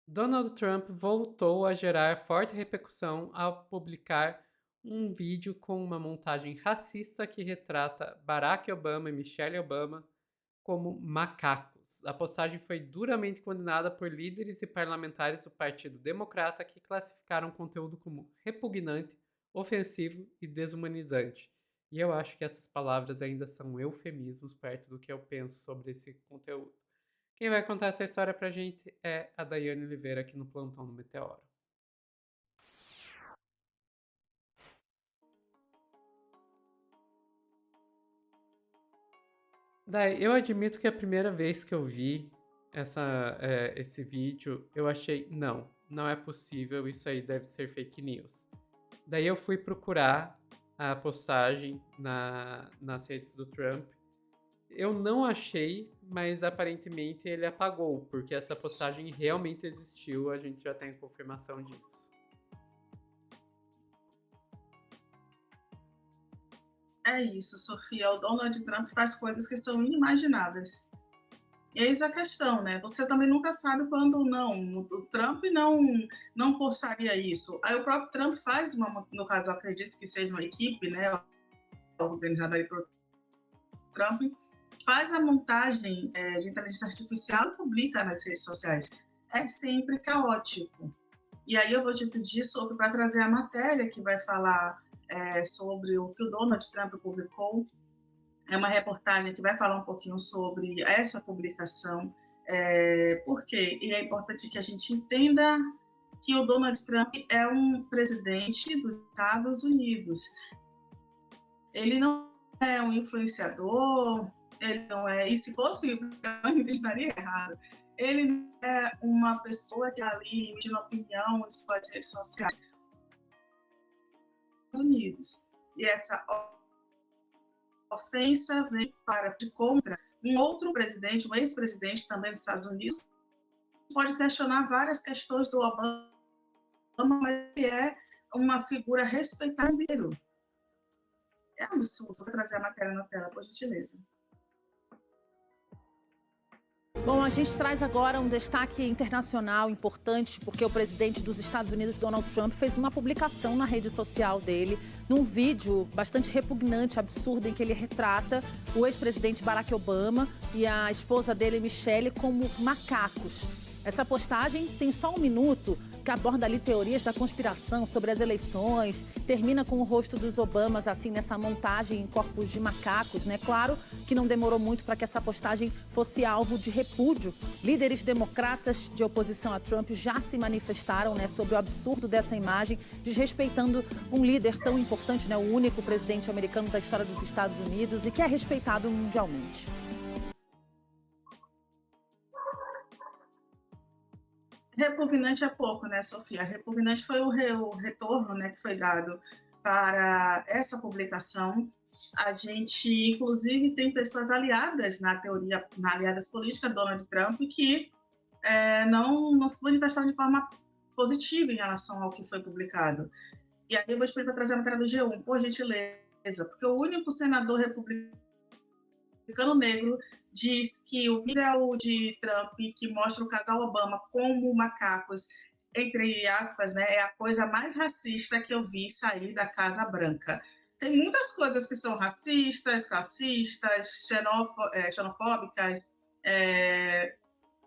Donald Trump voltou a gerar forte repercussão ao publicar um vídeo com uma montagem racista que retrata Barack Obama e Michelle Obama como macacos. A postagem foi duramente condenada por líderes e parlamentares do Partido Democrata que classificaram o conteúdo como repugnante, ofensivo e desumanizante. E eu acho que essas palavras ainda são eufemismos perto do que eu penso sobre esse conteúdo. Quem vai contar essa história pra gente é a Daiane Oliveira aqui no Plantão do Meteoro. Dai, eu admito que a primeira vez que eu vi esse vídeo, eu achei, não é possível, isso aí deve ser fake news. Daí eu fui procurar a postagem nas redes do Trump. Eu não achei, mas aparentemente ele apagou, porque essa postagem realmente existiu, a gente já tem confirmação disso. É isso, Sofia. O Donald Trump faz coisas que são inimagináveis. E eis a questão, né? Você também nunca sabe quando não. O Trump não postaria isso. Aí o próprio Trump faz no caso, eu acredito que seja uma equipe, né, organizada aí por Trump, faz a montagem de inteligência artificial e publica nas redes sociais. É sempre caótico. E aí eu vou te pedir, Sofia, para trazer a matéria que vai falar sobre o que o Donald Trump publicou. É uma reportagem que vai falar um pouquinho sobre essa publicação, por quê? E é importante que a gente entenda que o Donald Trump é um presidente dos Estados Unidos. Ele não é um influenciador, ele não é, e se fosse, eu ainda estaria errado. Ele não é uma pessoa que está ali emitindo opinião em suas redes sociais. Estados Unidos. E essa ofensa vem para de contra um outro presidente, um ex-presidente também dos Estados Unidos, pode questionar várias questões do Obama, mas ele é uma figura respeitada. É um absurdo. Vou trazer a matéria na tela, por gentileza. Bom, a gente traz agora um destaque internacional importante, porque o presidente dos Estados Unidos, Donald Trump, fez uma publicação na rede social dele, num vídeo bastante repugnante, absurdo, em que ele retrata o ex-presidente Barack Obama e a esposa dele, Michelle, como macacos. Essa postagem tem só 1 minuto, que aborda ali teorias da conspiração sobre as eleições, termina com o rosto dos Obamas, assim, nessa montagem em corpos de macacos, né? Claro que não demorou muito para que essa postagem fosse alvo de repúdio. Líderes democratas de oposição a Trump já se manifestaram, né, sobre o absurdo dessa imagem, desrespeitando um líder tão importante, né, o único presidente americano da história dos Estados Unidos e que é respeitado mundialmente. Repugnante é pouco, né, Sofia? Repugnante foi o retorno, né, que foi dado para essa publicação. A gente, inclusive, tem pessoas aliadas na teoria, aliadas políticas do Donald Trump, que não se manifestaram de forma positiva em relação ao que foi publicado. E aí eu vou pedir para trazer a matéria do G1, por gentileza, porque o único senador republicano negro diz que o vídeo de Trump que mostra o casal Obama como macacos, entre aspas, né, é a coisa mais racista que eu vi sair da Casa Branca. Tem muitas coisas que são racistas, classistas, xenofóbicas,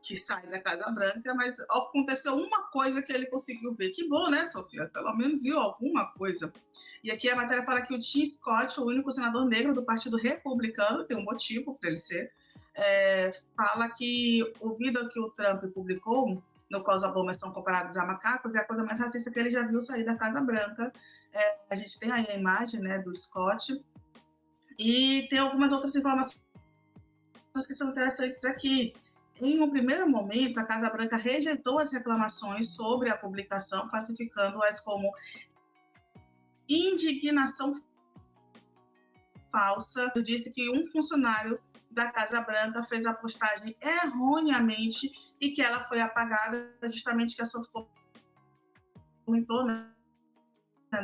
que saem da Casa Branca, mas aconteceu uma coisa que ele conseguiu ver. Que bom, né, Sofia? Pelo menos viu alguma coisa. E aqui a matéria fala que o Tim Scott, o único senador negro do Partido Republicano, tem um motivo para ele ser, fala que o vídeo que o Trump publicou, no qual os Obamas são comparados a macacos, é a coisa mais racista que ele já viu sair da Casa Branca. A gente tem aí a imagem, né, do Scott, e tem algumas outras informações que são interessantes aqui. Em um primeiro momento, a Casa Branca rejeitou as reclamações sobre a publicação, classificando-as como indignação falsa. Disse que um funcionário da Casa Branca fez a postagem erroneamente e que ela foi apagada, justamente que a Sofia comentou, né,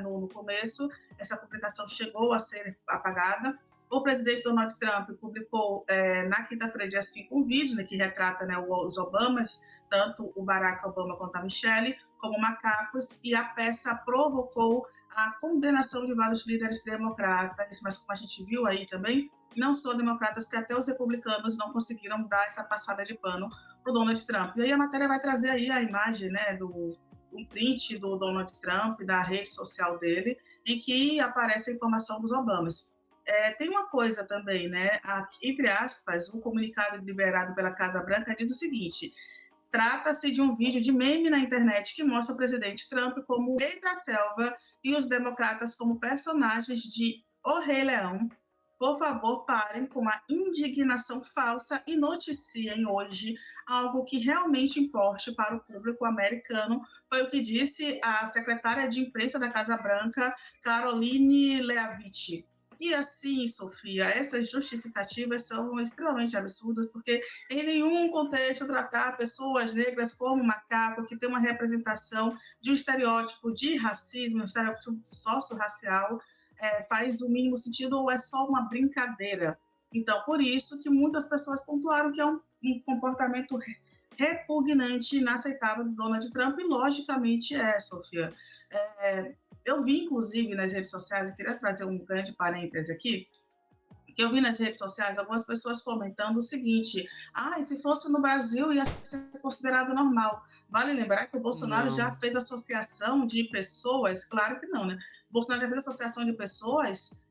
no começo. Essa publicação chegou a ser apagada. O presidente Donald Trump publicou na quinta-feira, dia 5, um vídeo, né, que retrata, né, os Obamas tanto o Barack Obama quanto a Michelle, como macacos, e a peça provocou a condenação de vários líderes democratas, mas como a gente viu aí também, não só democratas, que até os republicanos não conseguiram dar essa passada de pano para o Donald Trump. E aí a matéria vai trazer aí a imagem, né, um print do Donald Trump, da rede social dele, em que aparece a informação dos Obamas. Tem uma coisa também, né, entre aspas, um comunicado liberado pela Casa Branca diz o seguinte: trata-se de um vídeo de meme na internet que mostra o presidente Trump como o rei da selva e os democratas como personagens de O Rei Leão. Por favor, parem com a indignação falsa e noticiem hoje algo que realmente importe para o público americano, foi o que disse a secretária de imprensa da Casa Branca, Caroline Leavitt. E assim, Sofia, essas justificativas são extremamente absurdas, porque em nenhum contexto tratar pessoas negras como macaco, que tem uma representação de um estereótipo de racismo, um estereótipo socio-racial, faz o mínimo sentido ou é só uma brincadeira. Então, por isso que muitas pessoas pontuaram que é um comportamento repugnante, inaceitável do Donald Trump, e logicamente Sofia. Eu vi, inclusive, nas redes sociais, eu queria trazer um grande parêntese aqui, que eu vi nas redes sociais algumas pessoas comentando o seguinte: se fosse no Brasil ia ser considerado normal. Vale lembrar que o Bolsonaro já Não. fez associação de pessoas, claro que não, né? O Bolsonaro já fez associação de pessoas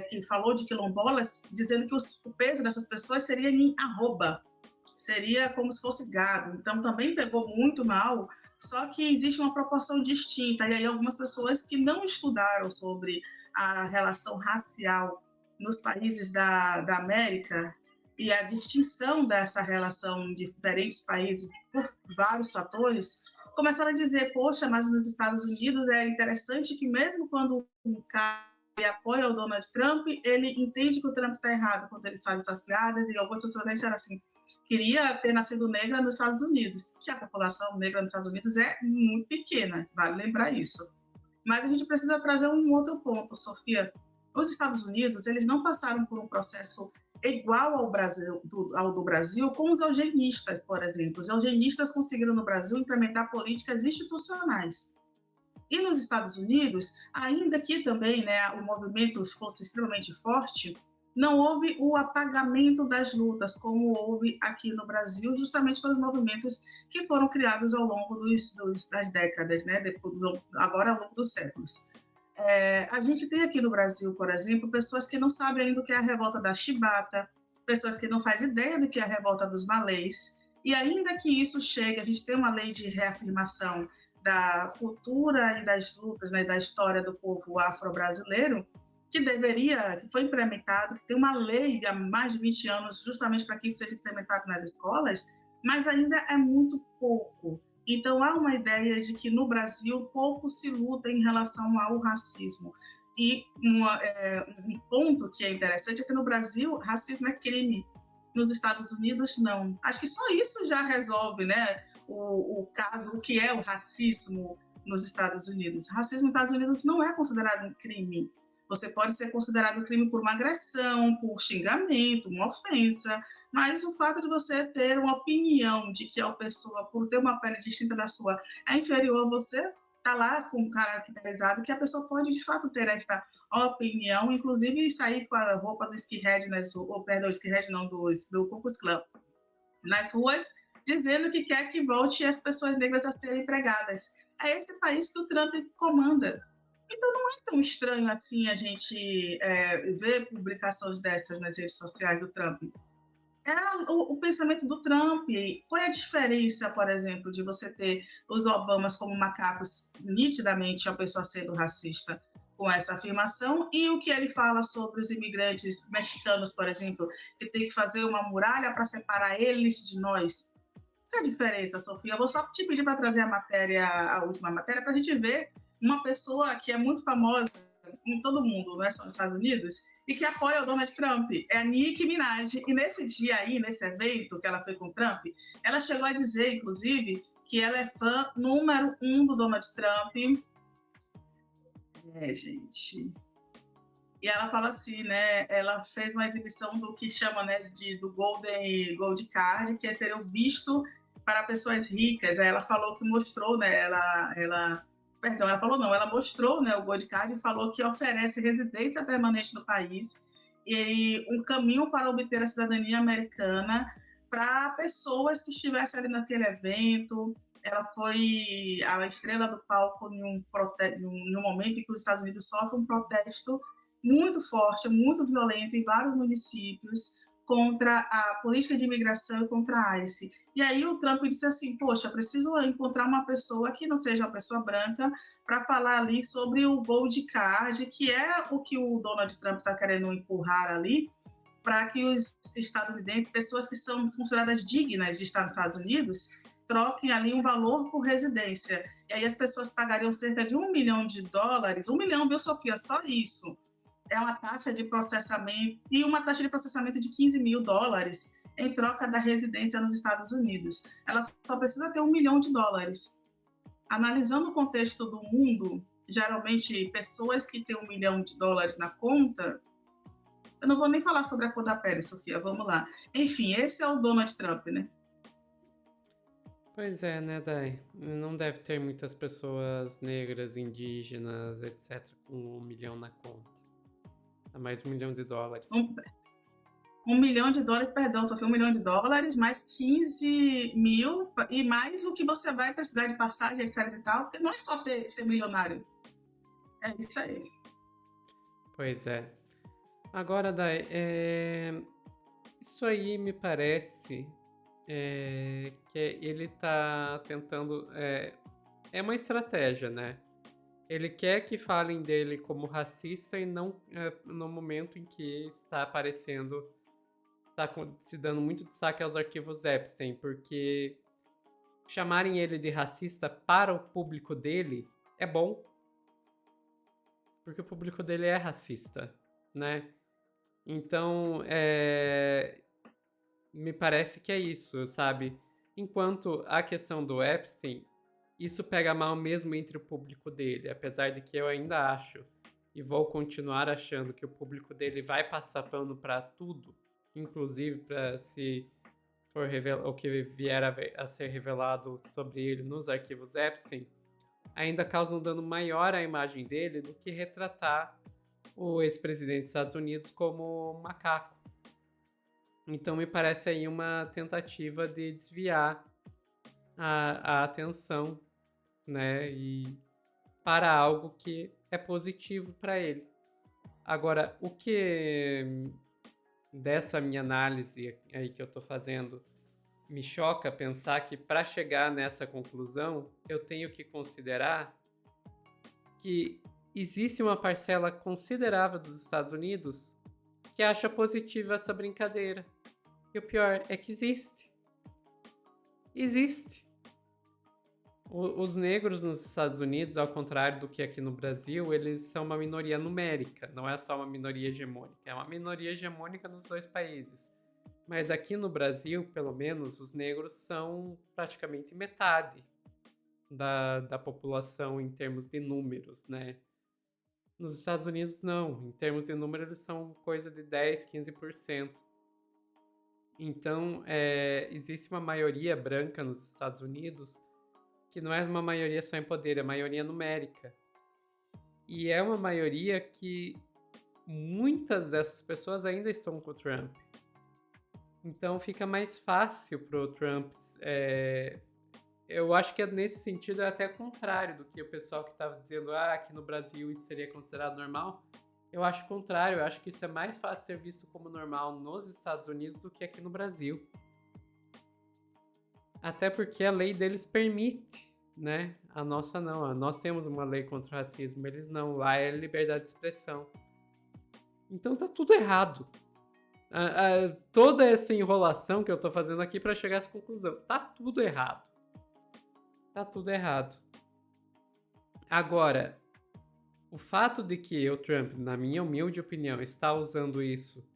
que falou de quilombolas, dizendo que o peso dessas pessoas seria em arroba, seria como se fosse gado. Então também pegou muito mal, só que existe uma proporção distinta. E aí algumas pessoas que não estudaram sobre a relação racial nos países da América e a distinção dessa relação de diferentes países por vários fatores, começaram a dizer: poxa, mas nos Estados Unidos é interessante que mesmo quando um cara apoia o Donald Trump, ele entende que o Trump está errado quando eles fazem essas piadas, e algumas pessoas disseram assim: queria ter nascido negra nos Estados Unidos, que a população negra nos Estados Unidos é muito pequena, vale lembrar isso. Mas a gente precisa trazer um outro ponto, Sofia. Os Estados Unidos, eles não passaram por um processo igual ao do Brasil com os eugenistas, por exemplo. Os eugenistas conseguiram no Brasil implementar políticas institucionais. E nos Estados Unidos, ainda que também, né, o movimento fosse extremamente forte, não houve o apagamento das lutas, como houve aqui no Brasil, justamente pelos movimentos que foram criados ao longo das décadas, né, agora ao longo dos séculos. A gente tem aqui no Brasil, por exemplo, pessoas que não sabem ainda o que é a revolta da Chibata, pessoas que não fazem ideia do que é a revolta dos malês, e ainda que isso chegue, a gente tem uma lei de reafirmação da cultura e das lutas, né, da história do povo afro-brasileiro, que foi implementado, que tem uma lei há mais de 20 anos justamente para que isso seja implementado nas escolas, mas ainda é muito pouco. Então, há uma ideia de que no Brasil pouco se luta em relação ao racismo. E um ponto que é interessante é que no Brasil, racismo é crime. Nos Estados Unidos, não. Acho que só isso já resolve, né, o caso, o que é o racismo nos Estados Unidos. Racismo nos Estados Unidos não é considerado um crime. Você pode ser considerado um crime por uma agressão, por xingamento, uma ofensa, mas o fato de você ter uma opinião de que a pessoa, por ter uma pele distinta da sua, é inferior a você, está lá com caracterizado que a pessoa pode, de fato, ter esta opinião, inclusive sair com a roupa do skinhead, skinhead não, do Ku Klux Klan, nas ruas, dizendo que quer que volte as pessoas negras a serem empregadas. É esse país que o Trump comanda. Então não é tão estranho assim a gente ver publicações dessas nas redes sociais do Trump. O pensamento do Trump. Qual é a diferença, por exemplo, de você ter os Obamas como macacos, nitidamente a pessoa sendo racista com essa afirmação, e o que ele fala sobre os imigrantes mexicanos, por exemplo, que tem que fazer uma muralha para separar eles de nós? Qual é a diferença, Sofia? Eu vou só te pedir para trazer a última matéria, para a gente ver uma pessoa que é muito famosa em todo mundo, não é só nos Estados Unidos, e que apoia o Donald Trump, é a Nicki Minaj. E nesse dia aí, nesse evento que ela foi com o Trump, ela chegou a dizer, inclusive, que ela é fã número 1 do Donald Trump. Gente. E ela fala assim, né? Ela fez uma exibição do que chama, né, do Gold Card, que seria o visto para pessoas ricas. Aí ela falou que mostrou, né? Perdão, ela falou não, ela mostrou, né, o Gold Card e falou que oferece residência permanente no país e um caminho para obter a cidadania americana para pessoas que estivessem ali naquele evento. Ela foi a estrela do palco no momento em que os Estados Unidos sofrem um protesto muito forte, muito violento em vários municípios contra a política de imigração e contra a ICE. E aí o Trump disse assim, poxa, preciso encontrar uma pessoa que não seja uma pessoa branca para falar ali sobre o Gold Card, que é o que o Donald Trump está querendo empurrar ali, para que os estadunidenses, pessoas que são consideradas dignas de estar nos Estados Unidos, troquem ali um valor por residência. E aí as pessoas pagariam cerca de $1 milhão, 1 milhão, viu, Sofia? Só isso. É uma taxa de processamento e uma taxa de processamento de $15 mil em troca da residência nos Estados Unidos. Ela só precisa ter $1 milhão. Analisando o contexto do mundo, geralmente pessoas que têm $1 milhão na conta, eu não vou nem falar sobre a cor da pele, Sofia, vamos lá. Enfim, esse é o Donald Trump, né? Pois é, né, Dai? Não deve ter muitas pessoas negras, indígenas, etc., com $1 milhão na conta. A mais $1 milhão. $1 milhão, perdão, Sofia, $1 milhão, mais 15 mil e mais o que você vai precisar de passagem, etc e tal, porque não é só ser milionário. É isso aí. Pois é. Agora, Dai, isso aí me parece que ele tá tentando... É uma estratégia, né? Ele quer que falem dele como racista e não no momento em que está aparecendo, está se dando muito destaque aos arquivos Epstein, porque chamarem ele de racista para o público dele é bom, porque o público dele é racista, né? Então, me parece que é isso, sabe? Enquanto a questão do Epstein, isso pega mal mesmo entre o público dele, apesar de que eu ainda acho e vou continuar achando que o público dele vai passar pano para tudo, inclusive para se for o que vier a ser revelado sobre ele nos arquivos Epstein, ainda causa um dano maior à imagem dele do que retratar o ex-presidente dos Estados Unidos como um macaco. Então me parece aí uma tentativa de desviar a atenção, né, e para algo que é positivo para ele. Agora, o que dessa minha análise aí que eu estou fazendo me choca pensar que para chegar nessa conclusão eu tenho que considerar que existe uma parcela considerável dos Estados Unidos que acha positiva essa brincadeira. E o pior é que existe. Existe. Os negros nos Estados Unidos, ao contrário do que aqui no Brasil, eles são uma minoria numérica, não é só uma minoria hegemônica. É uma minoria hegemônica nos dois países. Mas aqui no Brasil, pelo menos, os negros são praticamente metade da população em termos de números, né? Nos Estados Unidos, não. Em termos de número, eles são coisa de 10, 15%. Então, existe uma maioria branca nos Estados Unidos que não é uma maioria só em poder, é maioria numérica. E é uma maioria que muitas dessas pessoas ainda estão com o Trump. Então fica mais fácil para o Trump. Eu acho que nesse sentido é até contrário do que o pessoal que estava dizendo aqui no Brasil isso seria considerado normal. Eu acho o contrário, eu acho que isso é mais fácil ser visto como normal nos Estados Unidos do que aqui no Brasil. Até porque a lei deles permite, né? A nossa não. Nós temos uma lei contra o racismo, eles não. Lá é liberdade de expressão. Então tá tudo errado. Toda essa enrolação que eu tô fazendo aqui para chegar a essa conclusão. Tá tudo errado. Tá tudo errado. Agora, o fato de que o Trump, na minha humilde opinião, está usando isso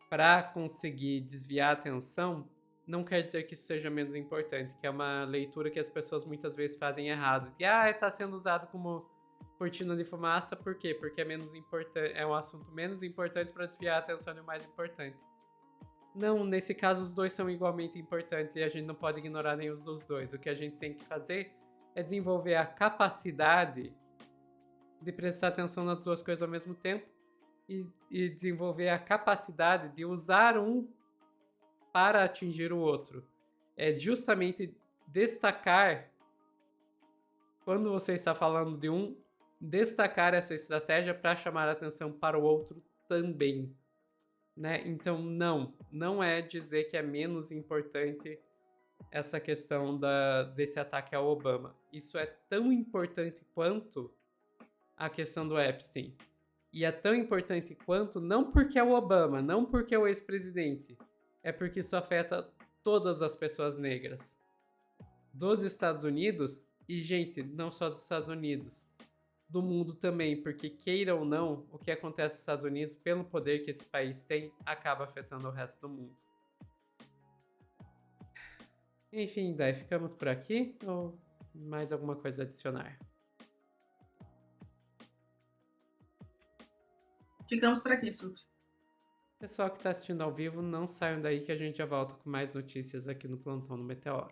para conseguir desviar a atenção, não quer dizer que isso seja menos importante, que é uma leitura que as pessoas muitas vezes fazem errado. De, está sendo usado como cortina de fumaça, por quê? Porque é menos importante, é um assunto menos importante para desviar a atenção do mais importante. Não, nesse caso os dois são igualmente importantes e a gente não pode ignorar nenhum dos dois. O que a gente tem que fazer é desenvolver a capacidade de prestar atenção nas duas coisas ao mesmo tempo e desenvolver a capacidade de usar um para atingir o outro. É justamente destacar, quando você está falando de um, destacar essa estratégia para chamar a atenção para o outro também. Né? Então, não é dizer que é menos importante essa questão desse ataque ao Obama. Isso é tão importante quanto a questão do Epstein. E é tão importante quanto, não porque é o Obama, não porque é o ex-presidente, é porque isso afeta todas as pessoas negras dos Estados Unidos e, gente, não só dos Estados Unidos, do mundo também, porque queira ou não, o que acontece nos Estados Unidos, pelo poder que esse país tem, acaba afetando o resto do mundo. Enfim, daí ficamos por aqui ou mais alguma coisa a adicionar? Ficamos por aqui, Silvio. Pessoal que está assistindo ao vivo, não saiam daí que a gente já volta com mais notícias aqui no Plantão do Meteoro.